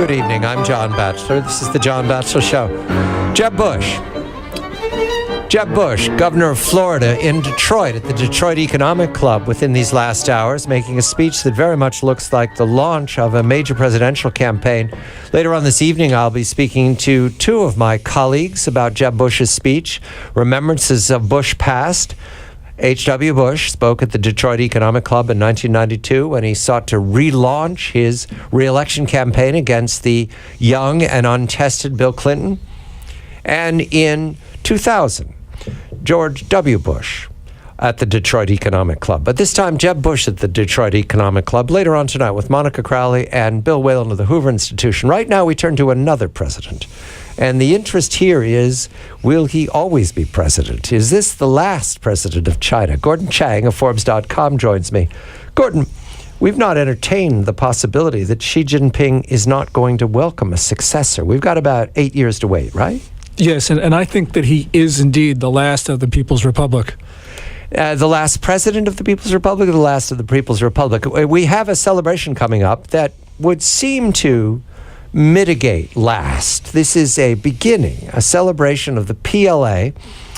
Good evening. I'm John Batchelor. This is the John Batchelor Show. Jeb Bush, governor of Florida, in Detroit at the Detroit Economic Club within these last hours, making a speech that very much looks like the launch of a major presidential campaign. Later on this evening, I'll be speaking to two of my colleagues about Jeb Bush's speech, remembrances of Bush past. H.W. Bush spoke at the Detroit Economic Club in 1992 when he sought to relaunch his re-election campaign against the young and untested Bill Clinton. And in 2000, George W. Bush at the Detroit Economic Club. But this time, Jeb Bush at the Detroit Economic Club later on tonight with Monica Crowley and Bill Whalen of the Hoover Institution. Right now, we turn to another president. And the interest here is, will he always be president? Is this the last president of China? Gordon Chang of Forbes.com joins me. Gordon, we've not entertained the possibility that Xi Jinping is not going to welcome a successor. We've got about 8 years to wait, right? Yes, and I think that he is indeed the last of the People's Republic. The last president of the People's Republic or the last of the People's Republic? We have a celebration coming up that would seem to mitigate last. This is a beginning, a celebration of the PLA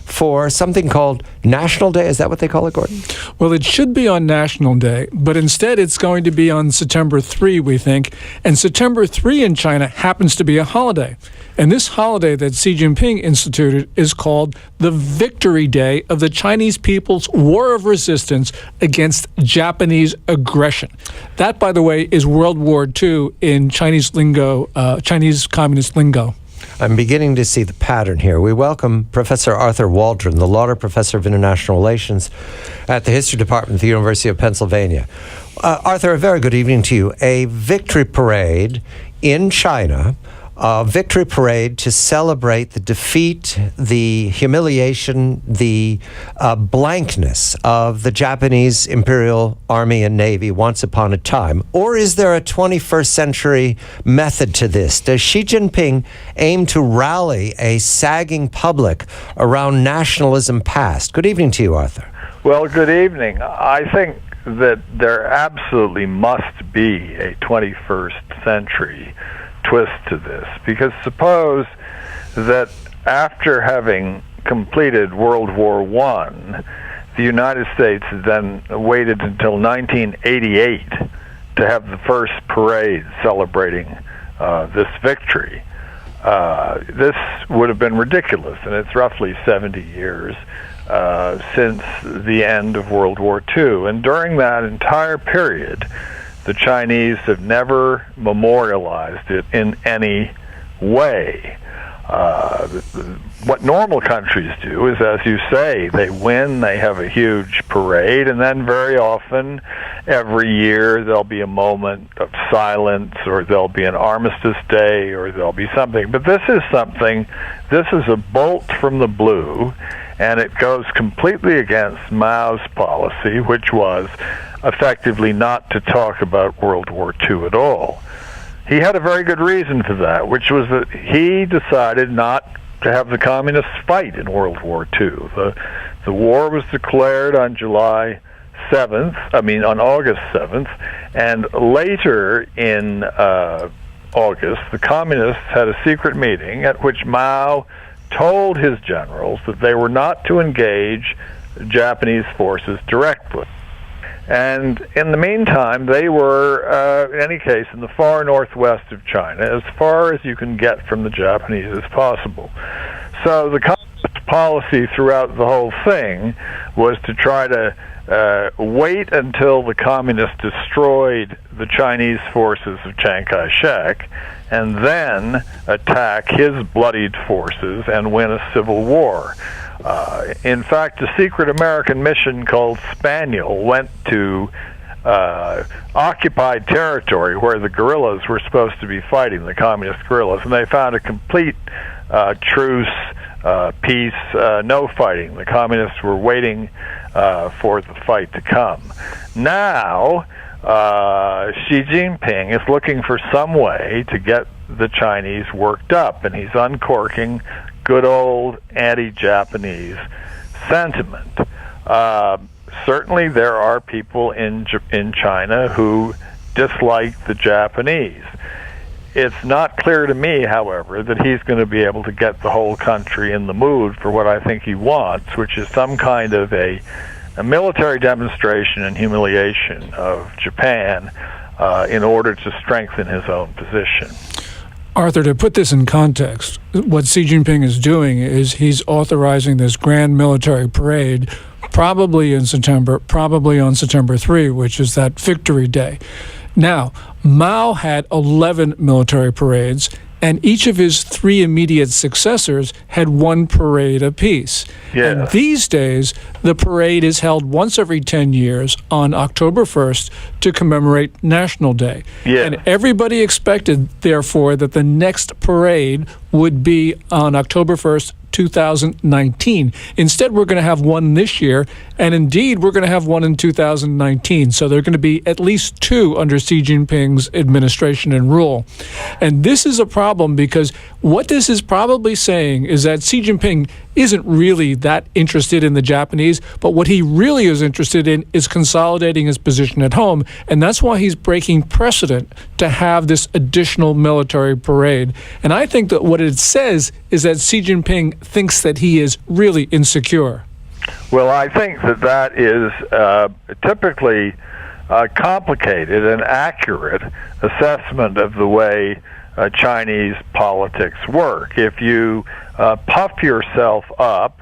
for something called National Day. Is that what they call it, Gordon? Well, it should be on National Day, but instead it's going to be on September 3, we think. And September 3 in China happens to be a holiday. And this holiday that Xi Jinping instituted is called the Victory Day of the Chinese people's war of resistance against Japanese aggression. That, by the way, is World War II in Chinese lingo, Chinese communist lingo. I'm beginning to see the pattern here. We welcome Professor Arthur Waldron, the Lauder Professor of International Relations at the History Department of the University of Pennsylvania. Arthur, a very good evening to you. A victory parade in China, a victory parade to celebrate the defeat, the humiliation, the blankness of the Japanese Imperial Army and Navy once upon a time? Or is there a 21st century method to this? Does Xi Jinping aim to rally a sagging public around nationalism past? Good evening to you, Arthur. Well, good evening. I think that there absolutely must be a 21st century twist to this, because suppose that after having completed World War I, the United States then waited until 1988 to have the first parade celebrating this victory. This would have been ridiculous, and it's roughly 70 years since the end of World War II. And during that entire period, the Chinese have never memorialized it in any way. What normal countries do is, as you say, they win, they have a huge parade, and then very often, every year, there'll be a moment of silence, or there'll be an armistice day, or there'll be something. But this is a bolt from the blue, and it goes completely against Mao's policy, which was effectively not to talk about World War II at all. He had a very good reason for that, which was that he decided not to have the communists fight in World War II. The war was declared on August 7th, and later in August, the communists had a secret meeting at which Mao told his generals that they were not to engage Japanese forces directly. And in the meantime, they were, in any case, in the far northwest of China, as far as you can get from the Japanese as possible. So the communist policy throughout the whole thing was to try to wait until the communists destroyed the Chinese forces of Chiang Kai-shek, and then attack his bloodied forces and win a civil war. In fact, a secret American mission called Spaniel went to occupied territory where the guerrillas were supposed to be fighting, the communist guerrillas, and they found a complete truce, peace, no fighting. The communists were waiting for the fight to come. Now, Xi Jinping is looking for some way to get the Chinese worked up, and he's uncorking good old anti-Japanese sentiment. Certainly there are people in China who dislike the Japanese. It's not clear to me, however, that he's going to be able to get the whole country in the mood for what I think he wants, which is some kind of a military demonstration and humiliation of Japan in order to strengthen his own position. Arthur, to put this in context, what Xi Jinping is doing is he's authorizing this grand military parade, probably in September, probably on September 3, which is that Victory Day. Now, Mao had 11 military parades, and each of his 3 immediate successors had 1 parade apiece. Yeah. And these days, the parade is held once every 10 years on October 1st to commemorate National Day. Yeah. And everybody expected, therefore, that the next parade would be on October 1st, 2019. Instead, we're going to have one this year, and indeed, we're going to have one in 2019. So there are going to be at least 2 under Xi Jinping's administration and rule. And this is a problem because what this is probably saying is that Xi Jinping isn't really that interested in the Japanese, but what he really is interested in is consolidating his position at home, and that's why he's breaking precedent to have this additional military parade. And I think that what it says is that Xi Jinping thinks that he is really insecure. Well, I think that is typically complicated and accurate assessment of the way Chinese politics work. If you puff yourself up,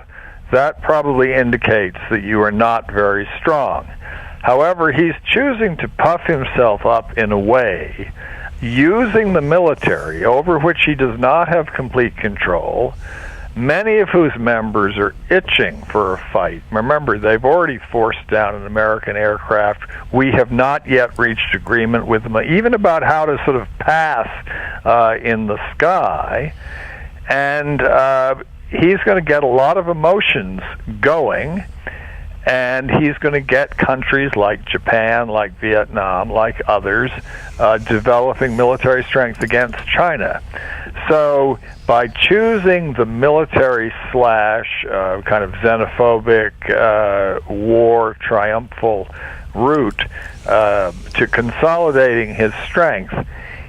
that probably indicates that you are not very strong. However, he's choosing to puff himself up in a way using the military, over which he does not have complete control, many of whose members are itching for a fight. Remember, they've already forced down an American aircraft. We have not yet reached agreement with them, even about how to sort of pass in the sky. And he's going to get a lot of emotions going, and he's going to get countries like Japan, like Vietnam, like others, developing military strength against China. So by choosing the military slash kind of xenophobic war triumphal route to consolidating his strength,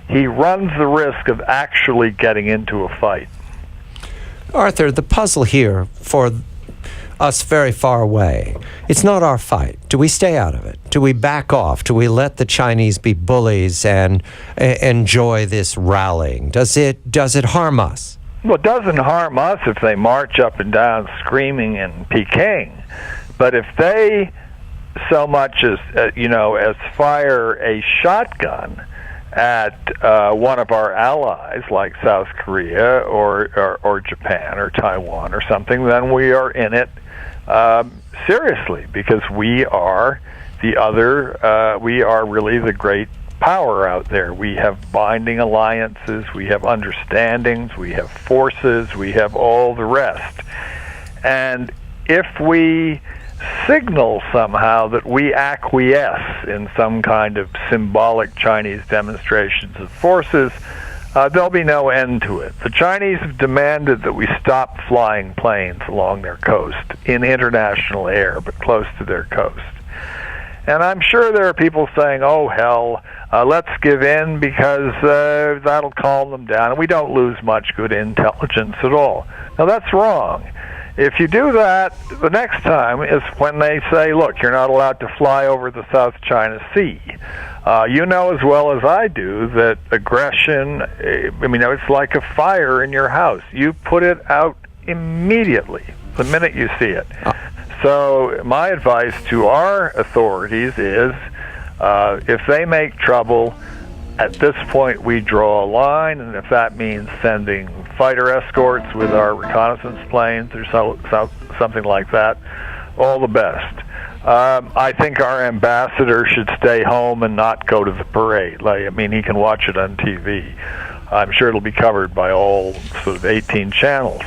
he runs the risk of actually getting into a fight. Arthur, the puzzle here for us very far away, it's not our fight. Do we stay out of it? Do we back off? Do we let the Chinese be bullies and enjoy this rallying? Does it harm us? Well, it doesn't harm us if they march up and down screaming in Peking. But if they so much as as fire a shotgun at one of our allies, like South Korea or Japan or Taiwan or something, then we are in it seriously, because we are the other. We are really the great power out there. We have binding alliances, we have understandings, we have forces, we have all the rest. And if we signal somehow that we acquiesce in some kind of symbolic Chinese demonstrations of forces, there'll be no end to it. The Chinese have demanded that we stop flying planes along their coast, in international air, but close to their coast. And I'm sure there are people saying, oh, hell, let's give in because that'll calm them down, and we don't lose much good intelligence at all. Now, that's wrong. If you do that, the next time is when they say, look, you're not allowed to fly over the South China Sea. You know as well as I do that aggression, it's like a fire in your house. You put it out immediately, the minute you see it. So my advice to our authorities is, if they make trouble, at this point we draw a line, and if that means sending fighter escorts with our reconnaissance planes or something like that, all the best. I think our ambassador should stay home and not go to the parade. He can watch it on TV. I'm sure it'll be covered by all sort of 18 channels.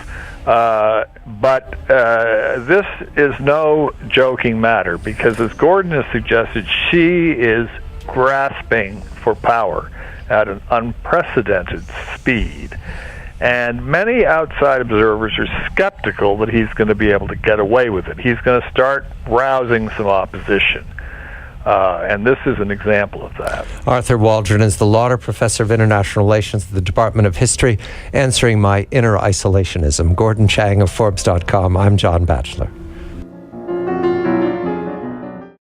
But this is no joking matter, because as Gordon has suggested, she is grasping for power at an unprecedented speed. And many outside observers are skeptical that he's going to be able to get away with it. He's going to start rousing some opposition. And this is an example of that. Arthur Waldron is the Lauder Professor of International Relations at the Department of History, answering my inner isolationism. Gordon Chang of Forbes.com. I'm John Batchelor.